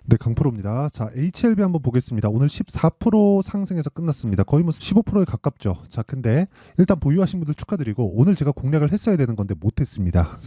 네, 강프로입니다. 자, HLB 한번 보겠습니다. 오늘 14% 상승해서 끝났습니다. 거의 뭐 15%에 가깝죠. 자, 근데 일단 보유하신 분들 축하드리고 오늘 제가 공략을 했어야 되는 건데 못했습니다.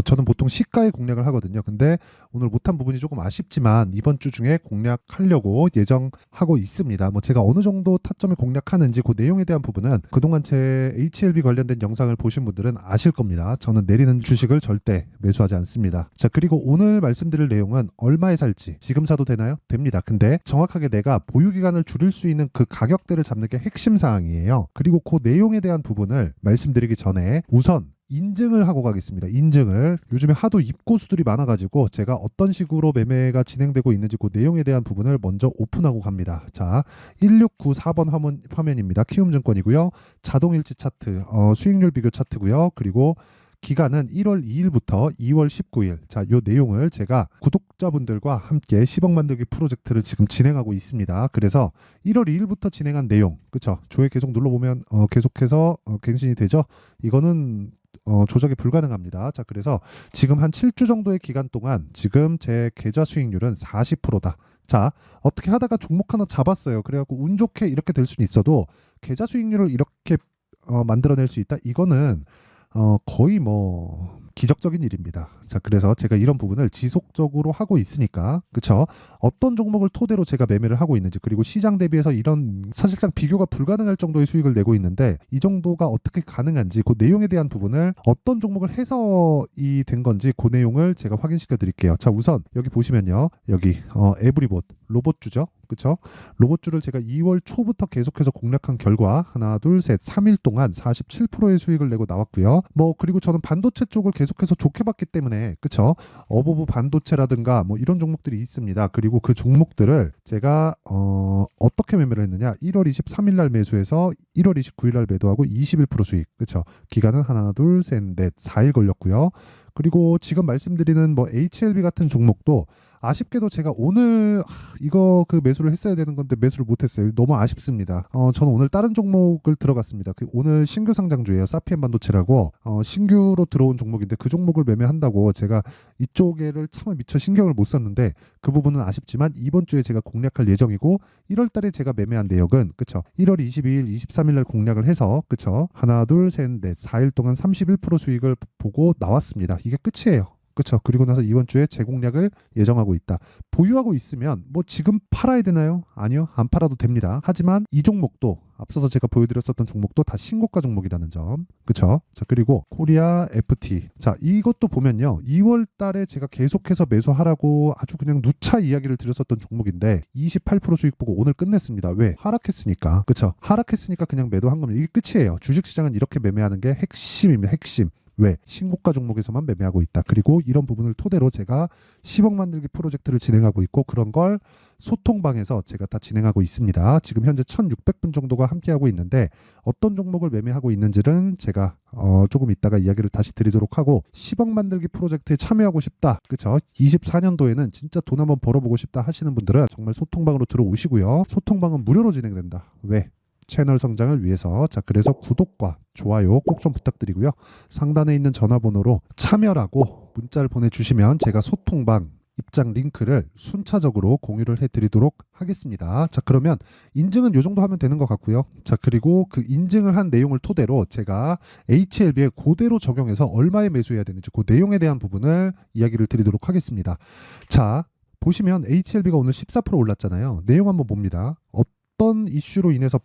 저는 보통 시가에 공략을 하거든요. 근데 오늘 못한 부분이 조금 아쉽지만 이번 주 중에 공략하려고 예정하고 있습니다. 뭐 제가 어느 정도 타점을 공략하는지 그 내용에 대한 부분은 그동안 제 HLB 관련된 영상을 보신 분들은 아실 겁니다. 저는 내리는 주식을 절대 매수하지 않습니다. 자, 그리고 오늘 말씀드릴 내용은 얼마에 살지 지금 사도 되나요? 됩니다. 근데 정확하게 내가 보유 기간을 줄일 수 있는 그 가격대를 잡는 게 핵심 사항이에요. 그리고 그 내용에 대한 부분을 말씀드리기 전에 우선 인증을 하고 가겠습니다. 인증을. 요즘에 하도 입고수들이 많아가지고 제가 어떤 식으로 매매가 진행되고 있는지 그 내용에 대한 부분을 먼저 오픈하고 갑니다. 자, 1694번 화면입니다. 키움증권이고요. 자동일치 차트, 수익률 비교 차트고요. 그리고 기간은 1월 2일부터 2월 19일. 자, 요 내용을 제가 구독자분들과 함께 10억 만들기 프로젝트를 지금 진행하고 있습니다. 그래서 1월 2일부터 진행한 내용, 그쵸? 조회 계속 눌러보면 계속해서 갱신이 되죠? 이거는 조작이 불가능합니다. 자, 그래서 지금 한 7주 정도의 기간 동안 지금 제 계좌 수익률은 40%다. 자, 어떻게 하다가 종목 하나 잡았어요. 그래갖고 운 좋게 이렇게 될 수는 있어도 계좌 수익률을 이렇게 만들어낼 수 있다. 이거는 거의 뭐 기적적인 일입니다. 자, 그래서 제가 이런 부분을 지속적으로 하고 있으니까, 그쵸? 어떤 종목을 토대로 제가 매매를 하고 있는지, 그리고 시장 대비해서 이런 사실상 비교가 불가능할 정도의 수익을 내고 있는데 이 정도가 어떻게 가능한지 그 내용에 대한 부분을 어떤 종목을 해서 이 된 건지 그 내용을 제가 확인시켜 드릴게요. 자, 우선 여기 보시면요, 여기 에브리봇 로봇주죠, 그쵸? 로봇주를 제가 2월 초부터 계속해서 공략한 결과 하나, 둘, 셋, 3일 동안 47%의 수익을 내고 나왔고요. 뭐 그리고 저는 반도체 쪽을 계속해서 좋게 봤기 때문에, 그쵸? 어버브 반도체라든가 뭐 이런 종목들이 있습니다. 그리고 그 종목들을 제가 어떻게 매매를 했느냐? 1월 23일 날 매수해서 1월 29일 날 매도하고 21% 수익, 그쵸? 기간은 하나, 둘, 셋, 넷, 4일 걸렸고요. 그리고 지금 말씀드리는 뭐 HLB 같은 종목도 아쉽게도 제가 오늘 이거 그 매수를 했어야 되는 건데 매수를 못했어요. 너무 아쉽습니다. 저는 오늘 다른 종목을 들어갔습니다. 오늘 신규 상장주예요. 사피엔 반도체라고 신규로 들어온 종목인데 그 종목을 매매한다고 제가 이쪽에를 참 미처 신경을 못 썼는데 그 부분은 아쉽지만 이번 주에 제가 공략할 예정이고 1월 달에 제가 매매한 내역은, 그쵸? 1월 22일, 23일 날 공략을 해서, 그쵸? 하나, 둘, 셋, 넷, 4일 동안 31% 수익을 보고 나왔습니다. 이게 끝이에요. 그렇죠. 그리고 나서 이번 주에 재공략을 예정하고 있다. 보유하고 있으면 뭐 지금 팔아야 되나요? 아니요. 안 팔아도 됩니다. 하지만 이 종목도 앞서서 제가 보여드렸었던 종목도 다 신고가 종목이라는 점. 그렇죠. 자, 그리고 코리아 FT. 자, 이것도 보면요, 2월 달에 제가 계속해서 매수하라고 아주 그냥 누차 이야기를 드렸었던 종목인데 28% 수익 보고 오늘 끝냈습니다. 왜? 하락했으니까. 그렇죠. 하락했으니까 그냥 매도한 겁니다. 이게 끝이에요. 주식시장은 이렇게 매매하는 게 핵심입니다. 핵심. 왜? 신고가 종목에서만 매매하고 있다. 그리고 이런 부분을 토대로 제가 10억 만들기 프로젝트를 진행하고 있고 그런 걸 소통방에서 제가 다 진행하고 있습니다. 지금 현재 1600분 정도가 함께하고 있는데 어떤 종목을 매매하고 있는지는 제가 조금 이따가 이야기를 다시 드리도록 하고, 10억 만들기 프로젝트에 참여하고 싶다. 그쵸? 24년도에는 진짜 돈 한번 벌어보고 싶다 하시는 분들은 정말 소통방으로 들어오시고요. 소통방은 무료로 진행된다. 왜? 채널 성장을 위해서. 자, 그래서 구독과 좋아요 꼭 좀 부탁드리고요. 상단에 있는 전화번호로 참여라고 문자를 보내주시면 제가 소통방 입장 링크를 순차적으로 공유를 해드리도록 하겠습니다. 자, 그러면 인증은 이 정도 하면 되는 것 같고요. 자, 그리고 그 인증을 한 내용을 토대로 제가 HLB에 그대로 적용해서 얼마에 매수해야 되는지 그 내용에 대한 부분을 이야기를 드리도록 하겠습니다. 자, 보시면 HLB가 오늘 14% 올랐잖아요. 내용 한번 봅니다. 어떤 이슈로 인해서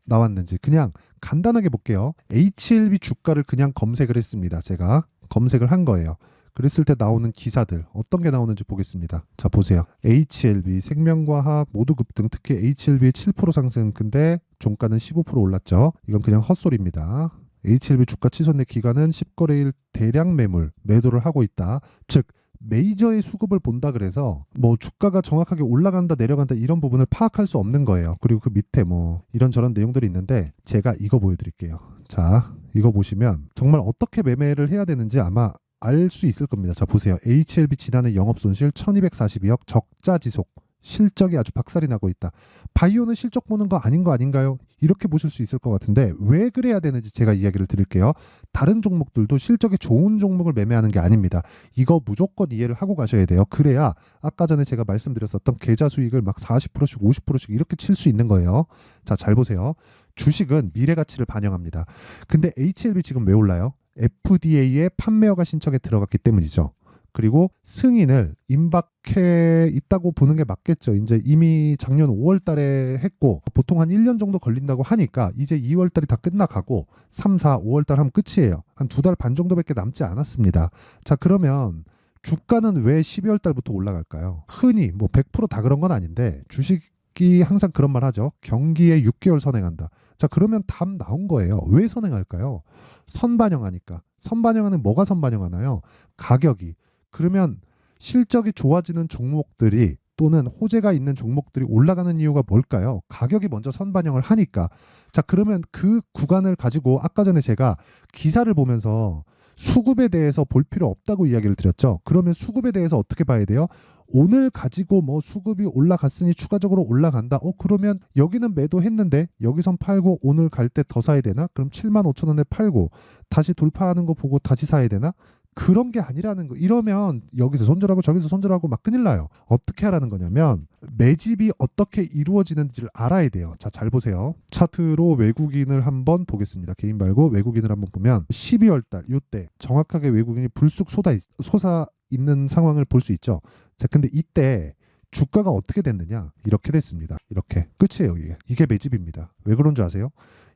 나왔는지 그냥 간단하게 볼게요. HLB 주가를 그냥 검색을 했습니다. 제가 검색을 한 거예요. 그랬을 때 나오는 기사들 어떤 게 나오는지 보겠습니다. 자, 보세요. HLB, 생명과학 모두 급등, 특히 HLB의 7% 상승, 근데 종가는 15% 올랐죠. 이건 그냥 헛소리입니다. HLB 주가 취소내 기간은 10거래일 대량 매도를 하고 있다. 즉 메이저의 수급을 본다 그래서 뭐 주가가 정확하게 올라간다 내려간다 이런 부분을 파악할 수 없는 거예요. 그리고 그 밑에 뭐 이런저런 내용들이 있는데 제가 이거 보여드릴게요. 자, 이거 보시면 정말 어떻게 매매를 해야 되는지 아마 알 수 있을 겁니다. 자, 보세요. HLB 지난해 영업손실 1242억 적자 지속. 실적이 아주 박살이 나고 있다. 바이오는 실적 보는 거 아닌 거 아닌가요? 이렇게 보실 수 있을 것 같은데 왜 그래야 되는지 제가 이야기를 드릴게요. 다른 종목들도 실적이 좋은 종목을 매매하는 게 아닙니다. 이거 무조건 이해를 하고 가셔야 돼요. 그래야 아까 전에 제가 말씀드렸었던 계좌 수익을 막 40%씩 50%씩 이렇게 칠 수 있는 거예요. 자, 잘 보세요. 주식은 미래 가치를 반영합니다. 근데 HLB 지금 왜 올라요? FDA에 판매 허가 신청에 들어갔기 때문이죠. 그리고 승인을 임박해 있다고 보는 게 맞겠죠. 이제 이미 작년 5월 달에 했고 보통 한 1년 정도 걸린다고 하니까 이제 2월 달이 다 끝나가고 3, 4, 5월 달 하면 끝이에요. 한 2달 반 정도밖에 남지 않았습니다. 자, 그러면 주가는 왜 12월 달부터 올라갈까요? 흔히 뭐 100%다 그런 건 아닌데 주식이 항상 그런 말 하죠. 경기에 6개월 선행한다. 자, 그러면 답 나온 거예요. 왜 선행할까요? 선반영하니까. 선반영하는 뭐가 선반영하나요? 가격이. 그러면 실적이 좋아지는 종목들이 또는 호재가 있는 종목들이 올라가는 이유가 뭘까요? 가격이 먼저 선반영을 하니까. 자, 그러면 그 구간을 가지고 아까 전에 제가 기사를 보면서 수급에 대해서 볼 필요 없다고 이야기를 드렸죠. 그러면 수급에 대해서 어떻게 봐야 돼요? 오늘 가지고 뭐 수급이 올라갔으니 추가적으로 올라간다. 그러면 여기는 매도했는데 여기선 팔고 오늘 갈 때 더 사야 되나? 그럼 7만 5천 원에 팔고 다시 돌파하는 거 보고 다시 사야 되나? 그런 게 아니라는 거. 이러면 여기서 손절하고 저기서 손절하고 막 큰일 나요. 어떻게 하라는 거냐면 매집이 어떻게 이루어지는지를 알아야 돼요. 자, 잘 보세요. 차트로 외국인을 한번 보겠습니다. 개인 말고 외국인을 한번 보면 12월 달 이때 정확하게 외국인이 불쑥 솟아 있는 상황을 볼 수 있죠. 자, 근데 이때 주가가 어떻게 됐느냐? 이렇게 됐습니다. 이렇게 끝이에요. 이게 매집입니다. 왜 그런 줄 아세요?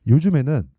요즘에는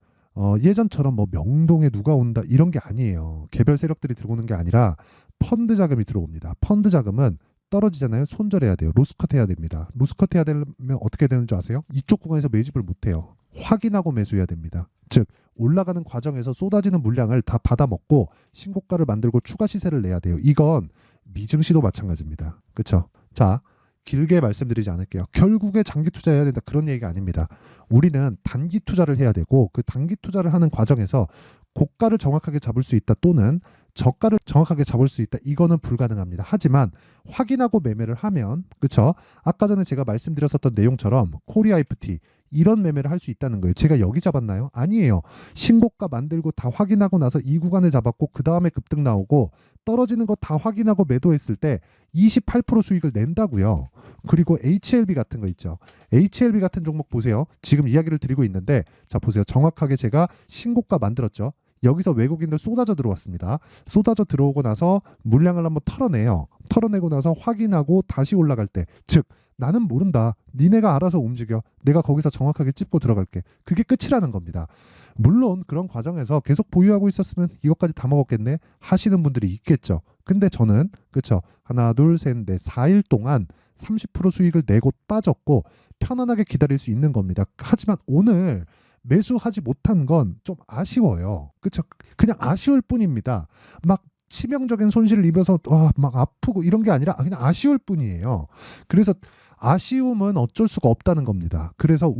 예전처럼 뭐 명동에 누가 온다 이런 게 아니에요. 개별 세력들이 들어오는 게 아니라 펀드 자금이 들어옵니다. 펀드 자금은 떨어지잖아요. 손절해야 돼요. 로스컷 해야 됩니다. 로스컷 해야 되면 어떻게 되는 줄 아세요? 이쪽 구간에서 매집을 못 해요. 확인하고 매수해야 됩니다. 즉 올라가는 과정에서 쏟아지는 물량을 다 받아먹고 신고가를 만들고 추가 시세를 내야 돼요. 이건 미증시도 마찬가지입니다. 그렇죠? 자, 길게 말씀드리지 않을게요. 결국에 장기 투자해야 된다 그런 얘기가 아닙니다. 우리는 단기 투자를 해야 되고 그 단기 투자를 하는 과정에서 고가를 정확하게 잡을 수 있다 또는 저가를 정확하게 잡을 수 있다. 이거는 불가능합니다. 하지만 확인하고 매매를 하면 그렇죠? 아까 전에 제가 말씀드렸었던 내용처럼 코리아 FT 이런 매매를 할 수 있다는 거예요. 제가 여기 잡았나요? 아니에요. 신고가 만들고 다 확인하고 나서 이 구간에 잡았고 그 다음에 급등 나오고 떨어지는 거 다 확인하고 매도했을 때 28% 수익을 낸다고요. 그리고 HLB 같은 거 있죠. HLB 같은 종목 보세요. 지금 이야기를 드리고 있는데 자 보세요. 정확하게 제가 신고가 만들었죠. 여기서 외국인들 쏟아져 들어왔습니다. 쏟아져 들어오고 나서 물량을 한번 털어내요. 털어내고 나서 확인하고 다시 올라갈 때, 즉 나는 모른다. 니네가 알아서 움직여. 내가 거기서 정확하게 찝고 들어갈게. 그게 끝이라는 겁니다. 물론 그런 과정에서 계속 보유하고 있었으면 이것까지 다 먹었겠네 하시는 분들이 있겠죠. 근데 저는 그렇죠. 하나, 둘, 셋, 넷, 4일 동안 30% 수익을 내고 빠졌고 편안하게 기다릴 수 있는 겁니다. 하지만 오늘 매수하지 못한 건 좀 아쉬워요. 그렇죠? 그냥 아쉬울 뿐입니다. 막 치명적인 손실을 입어서 막 아프고 이런 게 아니라 그냥 아쉬울 뿐이에요. 그래서 아쉬움은 어쩔 수가 없다는 겁니다. 그래서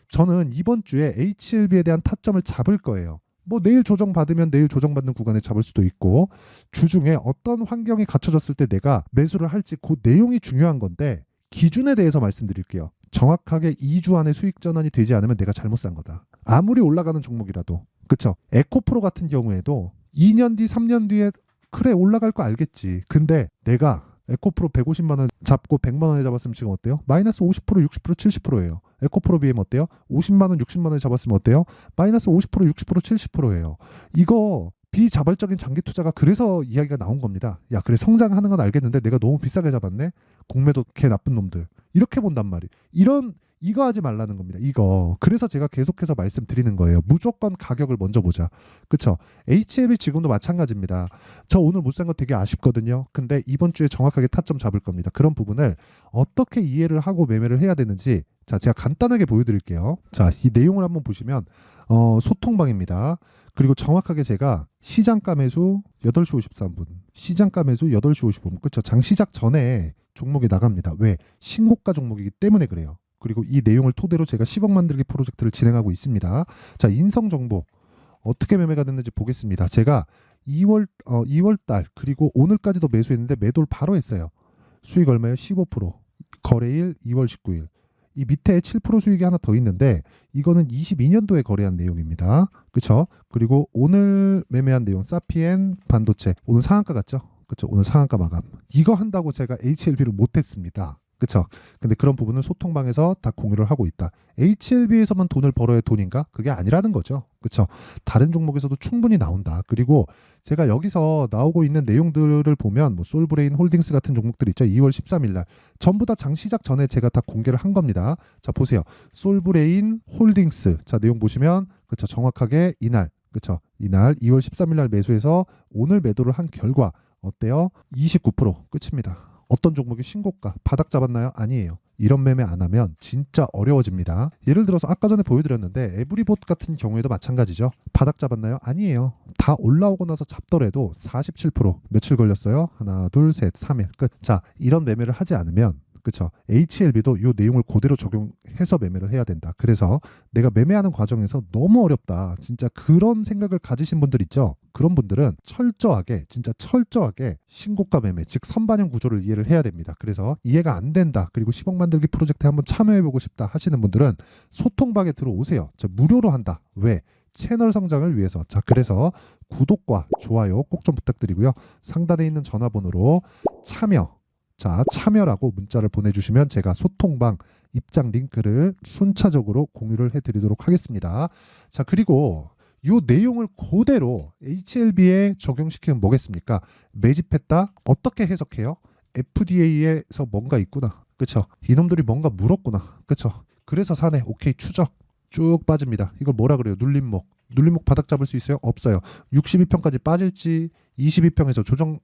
저는 이번 주에 HLB에 대한 타점을 잡을 거예요. 뭐 내일 조정받으면 내일 조정받는 구간에 잡을 수도 있고 주중에 어떤 환경이 갖춰졌을 때 내가 매수를 할지 그 내용이 중요한 건데 기준에 대해서 말씀드릴게요. 정확하게 2주 안에 수익 전환이 되지 않으면 내가 잘못 산 거다. 아무리 올라가는 종목이라도. 그렇죠? 에코프로 같은 경우에도 2년 뒤, 3년 뒤에 그래 올라갈 거 알겠지. 근데 내가 에코프로 150만 원 잡고 100만 원에 잡았으면 지금 어때요? 마이너스 50%, 60%, 70%예요. 에코프로 BM 어때요? 50만 원, 60만 원에 잡았으면 어때요? 마이너스 50%, 60%, 70%예요. 이거 비자발적인 장기 투자가 그래서 이야기가 나온 겁니다. 야, 그래 성장하는 건 알겠는데 내가 너무 비싸게 잡았네. 공매도 개 나쁜 놈들. 이렇게 본단 말이에요. 이거 하지 말라는 겁니다. 이거. 그래서 제가 계속해서 말씀드리는 거예요. 무조건 가격을 먼저 보자. 그렇죠? HLB 지금도 마찬가지입니다. 저 오늘 못 산 거 되게 아쉽거든요. 근데 이번 주에 정확하게 타점 잡을 겁니다. 그런 부분을 어떻게 이해를 하고 매매를 해야 되는지 자, 제가 간단하게 보여드릴게요. 자, 이 내용을 한번 보시면 소통방입니다. 그리고 정확하게 제가 시장가 매수 8시 53분, 시장가 매수 8시 55분. 그렇죠? 장 시작 전에 종목이 나갑니다. 왜? 신고가 종목이기 때문에 그래요. 그리고 이 내용을 토대로 제가 10억 만들기 프로젝트를 진행하고 있습니다. 자, 인성정보 어떻게 매매가 됐는지 보겠습니다. 제가 2월 달 그리고 오늘까지도 매수했는데 매도를 바로 했어요. 수익 얼마예요? 15%. 거래일 2월 19일. 이 밑에 7% 수익이 하나 더 있는데 이거는 22년도에 거래한 내용입니다. 그렇죠? 그리고 오늘 매매한 내용 사피엔 반도체 오늘 상한가 같죠? 그렇죠? 오늘 상한가 마감. 이거 한다고 제가 HLB를 못했습니다. 그렇죠? 근데 그런 부분은 소통방에서 다 공유를 하고 있다. HLB에서만 돈을 벌어야 돈인가? 그게 아니라는 거죠. 그렇죠? 다른 종목에서도 충분히 나온다. 그리고 제가 여기서 나오고 있는 내용들을 보면 뭐 솔브레인 홀딩스 같은 종목들 있죠. 2월 13일 날 전부 다 장 시작 전에 제가 다 공개를 한 겁니다. 자, 보세요. 솔브레인 홀딩스. 자, 내용 보시면 그렇죠. 정확하게 이날 그렇죠. 이날 2월 13일 날 매수해서 오늘 매도를 한 결과 어때요? 29% 끝입니다. 어떤 종목이 신고가 바닥 잡았나요? 아니에요. 이런 매매 안 하면 진짜 어려워집니다. 예를 들어서 아까 전에 보여드렸는데 에브리봇 같은 경우에도 마찬가지죠. 바닥 잡았나요? 아니에요. 다 올라오고 나서 잡더라도 47% 며칠 걸렸어요? 하나, 둘, 셋, 3일 끝. 자, 이런 매매를 하지 않으면 그렇죠. HLB도 이 내용을 그대로 적용해서 매매를 해야 된다. 그래서 내가 매매하는 과정에서 너무 어렵다. 진짜 그런 생각을 가지신 분들 있죠. 그런 분들은 철저하게 진짜 철저하게 신고가 매매 즉 선반영 구조를 이해를 해야 됩니다. 그래서 이해가 안 된다. 그리고 10억 만들기 프로젝트에 한번 참여해보고 싶다 하시는 분들은 소통방에 들어오세요. 무료로 한다. 왜? 채널 성장을 위해서. 자, 그래서 구독과 좋아요 꼭 좀 부탁드리고요. 상단에 있는 전화번호로 참여라고 문자를 보내주시면 제가 소통방 입장 링크를 순차적으로 공유를 해드리도록 하겠습니다. 자, 그리고 이 내용을 그대로 HLB에 적용시키면 뭐겠습니까? 매집했다? 어떻게 해석해요? FDA에서 뭔가 있구나. 그쵸? 이놈들이 뭔가 물었구나. 그쵸? 그래서 사네. 오케이, 추적. 쭉 빠집니다. 이걸 뭐라 그래요? 눌림목. 눌림목 바닥 잡을 수 있어요? 없어요. 62평까지 빠질지 22평에서 조정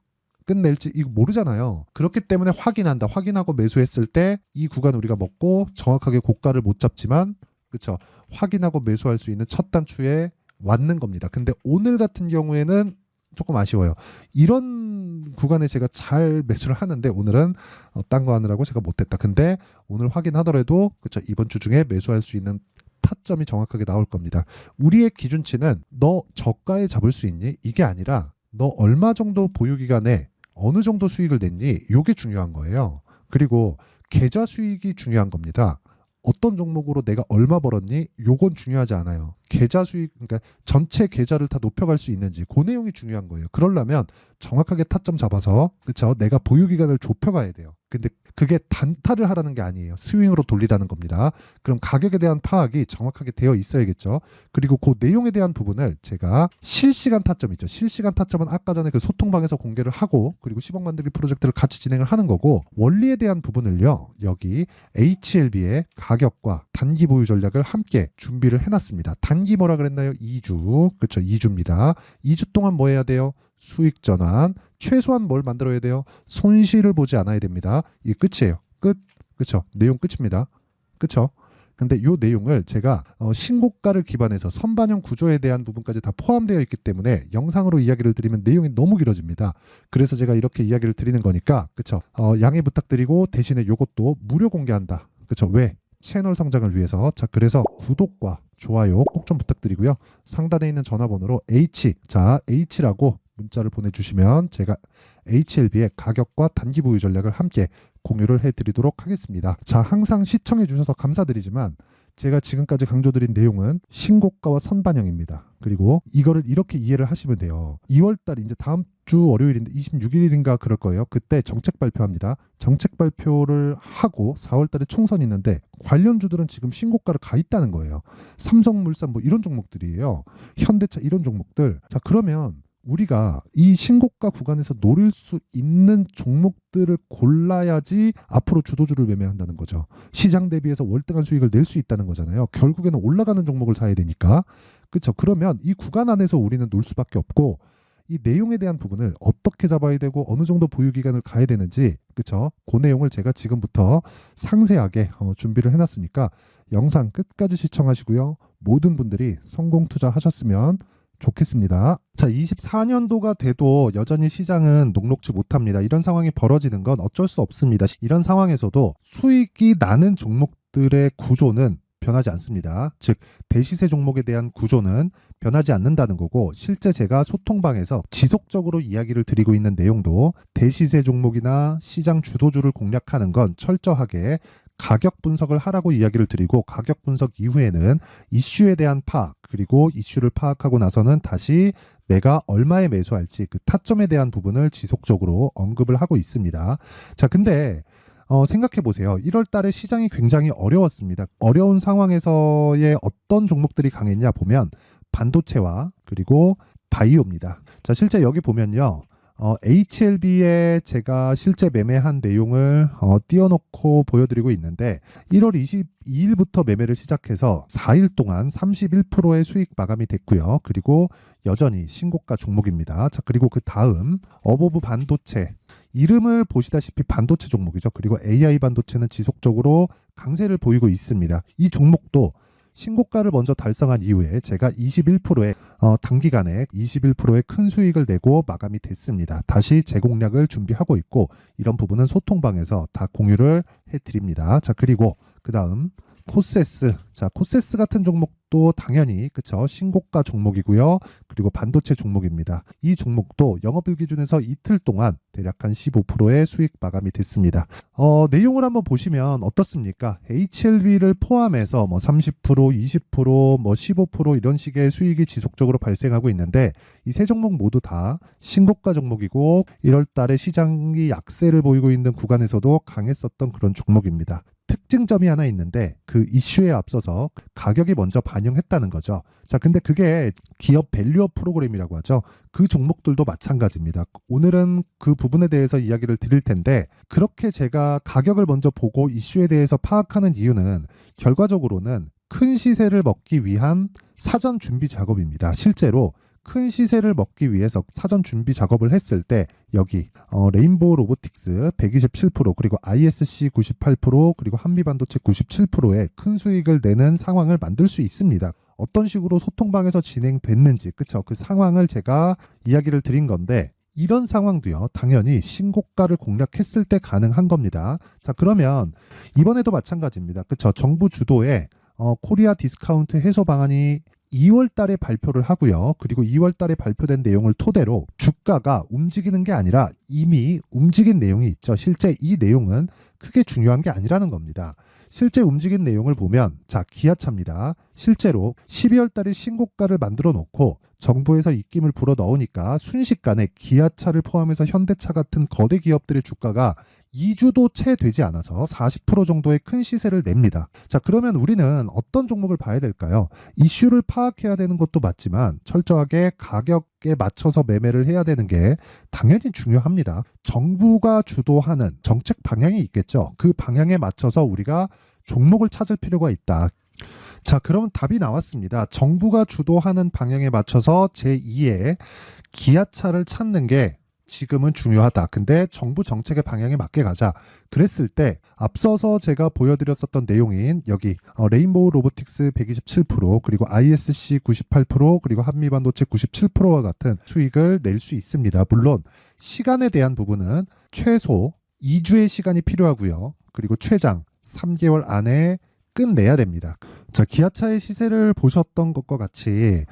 끝낼지 이거 모르잖아요. 그렇기 때문에 확인한다. 확인하고 매수했을 때 이 구간 우리가 먹고 정확하게 고가를 못 잡지만 그렇죠. 확인하고 매수할 수 있는 첫 단추에 왔는 겁니다. 근데 오늘 같은 경우에는 조금 아쉬워요. 이런 구간에 제가 잘 매수를 하는데 오늘은 딴 거 하느라고 제가 못했다. 근데 오늘 확인하더라도 그렇죠. 이번 주 중에 매수할 수 있는 타점이 정확하게 나올 겁니다. 우리의 기준치는 너 저가에 잡을 수 있니? 이게 아니라 너 얼마 정도 보유 기간에 어느 정도 수익을 냈니? 이게 중요한 거예요. 그리고 계좌 수익이 중요한 겁니다. 어떤 종목으로 내가 얼마 벌었니? 요건 중요하지 않아요. 계좌 수익, 그러니까 전체 계좌를 다 높여갈 수 있는지 그 내용이 중요한 거예요. 그러려면 정확하게 타점 잡아서 그렇죠. 내가 보유 기간을 좁혀가야 돼요. 근데 그게 단타를 하라는 게 아니에요. 스윙으로 돌리라는 겁니다. 그럼 가격에 대한 파악이 정확하게 되어 있어야겠죠. 그리고 그 내용에 대한 부분을 제가 실시간 타점 있죠. 실시간 타점은 아까 전에 그 소통방에서 공개를 하고 그리고 10억 만들기 프로젝트를 같이 진행을 하는 거고 원리에 대한 부분을요. 여기 HLB의 가격과 단기 보유 전략을 함께 준비를 해놨습니다. 단기 뭐라 그랬나요? 2주. 그렇죠. 2주입니다. 2주 동안 뭐 해야 돼요? 수익 전환. 최소한 뭘 만들어야 돼요? 손실을 보지 않아야 됩니다. 이게 끝이에요. 끝. 그렇죠. 내용 끝입니다. 그렇죠. 근데 이 내용을 제가 신고가를 기반해서 선반영 구조에 대한 부분까지 다 포함되어 있기 때문에 영상으로 이야기를 드리면 내용이 너무 길어집니다. 그래서 제가 이렇게 이야기를 드리는 거니까 그렇죠. 양해 부탁드리고 대신에 이것도 무료 공개한다. 그렇죠. 왜? 채널 성장을 위해서. 자, 그래서 구독과 좋아요 꼭 좀 부탁드리고요. 상단에 있는 전화번호로 H라고 문자를 보내주시면 제가 HLB의 가격과 단기 보유 전략을 함께 공유를 해드리도록 하겠습니다. 자, 항상 시청해 주셔서 감사드리지만 제가 지금까지 강조드린 내용은 신고가와 선반영입니다. 그리고 이거를 이렇게 이해를 하시면 돼요. 2월달 이제 다음 주 월요일인데 26일인가 그럴 거예요. 그때 정책 발표합니다. 정책 발표를 하고 4월달에 총선이 있는데 관련주들은 지금 신고가를 가 있다는 거예요. 삼성물산 뭐 이런 종목들이에요. 현대차 이런 종목들. 자, 그러면 우리가 이 신고가 구간에서 노릴 수 있는 종목들을 골라야지 앞으로 주도주를 매매한다는 거죠. 시장 대비해서 월등한 수익을 낼 수 있다는 거잖아요. 결국에는 올라가는 종목을 사야 되니까. 그렇죠. 그러면 이 구간 안에서 우리는 놀 수밖에 없고 이 내용에 대한 부분을 어떻게 잡아야 되고 어느 정도 보유 기간을 가야 되는지 그렇죠. 그 내용을 제가 지금부터 상세하게 준비를 해놨으니까 영상 끝까지 시청하시고요. 모든 분들이 성공 투자하셨으면 좋겠습니다. 자, 24년도가 돼도 여전히 시장은 녹록지 못합니다. 이런 상황이 벌어지는 건 어쩔 수 없습니다. 이런 상황에서도 수익이 나는 종목들의 구조는 변하지 않습니다. 즉 대시세 종목에 대한 구조는 변하지 않는다는 거고, 실제 제가 소통방에서 지속적으로 이야기를 드리고 있는 내용도 대시세 종목이나 시장 주도주를 공략하는 건 철저하게 가격 분석을 하라고 이야기를 드리고, 가격 분석 이후에는 이슈에 대한 파악, 그리고 이슈를 파악하고 나서는 다시 내가 얼마에 매수할지 그 타점에 대한 부분을 지속적으로 언급을 하고 있습니다. 자, 근데 생각해 보세요. 1월 달에 시장이 굉장히 어려웠습니다. 어려운 상황에서의 어떤 종목들이 강했냐 보면 반도체와 그리고 바이오입니다. 자, 실제 여기 보면요. HLB에 제가 실제 매매한 내용을 띄워놓고 보여드리고 있는데, 1월 22일부터 매매를 시작해서 4일 동안 31%의 수익 마감이 됐고요. 그리고 여전히 신고가 종목입니다. 자, 그리고 그 다음 어보브 반도체, 이름을 보시다시피 반도체 종목이죠. 그리고 AI 반도체는 지속적으로 강세를 보이고 있습니다. 이 종목도 신고가를 먼저 달성한 이후에 제가 21%의 단기간에 21%의 큰 수익을 내고 마감이 됐습니다. 다시 재공략을 준비하고 있고, 이런 부분은 소통방에서 다 공유를 해드립니다. 자, 그리고 그 다음 코세스. 자, 코세스 같은 종목도 당연히 그쵸, 신고가 종목이고요. 그리고 반도체 종목입니다. 이 종목도 영업일 기준에서 이틀 동안 대략 한 15%의 수익 마감이 됐습니다. 내용을 한번 보시면 어떻습니까? HLB를 포함해서 뭐 30%, 20%, 뭐 15% 이런 식의 수익이 지속적으로 발생하고 있는데, 이 세 종목 모두 다 신고가 종목이고 1월 달에 시장이 약세를 보이고 있는 구간에서도 강했었던 그런 종목입니다. 특징점이 하나 있는데, 그 이슈에 앞서서 가격이 먼저 반영했다는 거죠. 자, 근데 그게 기업 밸류업 프로그램이라고 하죠. 그 종목들도 마찬가지입니다. 오늘은 그 부분에 대해서 이야기를 드릴 텐데, 그렇게 제가 가격을 먼저 보고 이슈에 대해서 파악하는 이유는 결과적으로는 큰 시세를 먹기 위한 사전 준비 작업입니다. 실제로 큰 시세를 먹기 위해서 사전 준비 작업을 했을 때 여기 레인보우 로보틱스 127%, 그리고 ISC 98%, 그리고 한미반도체 97%의 큰 수익을 내는 상황을 만들 수 있습니다. 어떤 식으로 소통방에서 진행됐는지, 그쵸? 그 상황을 제가 이야기를 드린 건데, 이런 상황도요, 당연히 신고가를 공략했을 때 가능한 겁니다. 자, 그러면 이번에도 마찬가지입니다. 그쵸? 정부 주도의 코리아 디스카운트 해소 방안이 2월 달에 발표를 하고요. 그리고 2월 달에 발표된 내용을 토대로 주가가 움직이는 게 아니라 이미 움직인 내용이 있죠. 실제 이 내용은 크게 중요한 게 아니라는 겁니다. 실제 움직인 내용을 보면, 자, 기아차입니다. 실제로 12월 달에 신고가를 만들어 놓고 정부에서 입김을 불어 넣으니까 순식간에 기아차를 포함해서 현대차 같은 거대 기업들의 주가가 2주도 채 되지 않아서 40% 정도의 큰 시세를 냅니다. 자, 그러면 우리는 어떤 종목을 봐야 될까요? 이슈를 파악해야 되는 것도 맞지만 철저하게 가격에 맞춰서 매매를 해야 되는 게 당연히 중요합니다. 정부가 주도하는 정책 방향이 있겠죠. 그 방향에 맞춰서 우리가 종목을 찾을 필요가 있다. 자, 그러면 답이 나왔습니다. 정부가 주도하는 방향에 맞춰서 제2의 기아차를 찾는 게 지금은 중요하다. 근데 정부 정책의 방향에 맞게 가자. 그랬을 때 앞서서 제가 보여드렸었던 내용인 여기 레인보우 로보틱스 127%, 그리고 ISC 98%, 그리고 한미반도체 97%와 같은 수익을 낼 수 있습니다. 물론 시간에 대한 부분은 최소 2주의 시간이 필요하고요. 그리고 최장 3개월 안에 끝내야 됩니다. 자, 기아차의 시세를 보셨던 것과 같이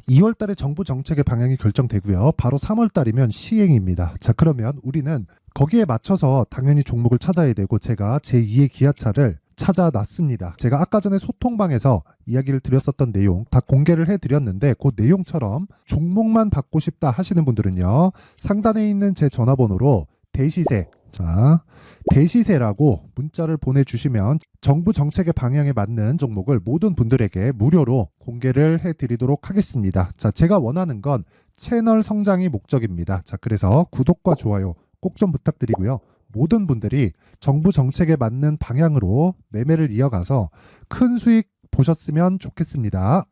2월 달에 정부 정책의 방향이 결정되고요. 바로 3월 달이면 시행입니다. 자, 그러면 우리는 거기에 맞춰서 당연히 종목을 찾아야 되고, 제가 제2의 기아차를 찾아놨습니다. 제가 아까 전에 소통방에서 이야기를 드렸었던 내용 다 공개를 해드렸는데, 그 내용처럼 종목만 받고 싶다 하시는 분들은요, 상단에 있는 제 전화번호로 대시세, 자, 대시세라고 문자를 보내주시면 정부 정책의 방향에 맞는 종목을 모든 분들에게 무료로 공개를 해드리도록 하겠습니다. 자, 제가 원하는 건 채널 성장이 목적입니다. 자, 그래서 구독과 좋아요 꼭 좀 부탁드리고요. 모든 분들이 정부 정책에 맞는 방향으로 매매를 이어가서 큰 수익 보셨으면 좋겠습니다.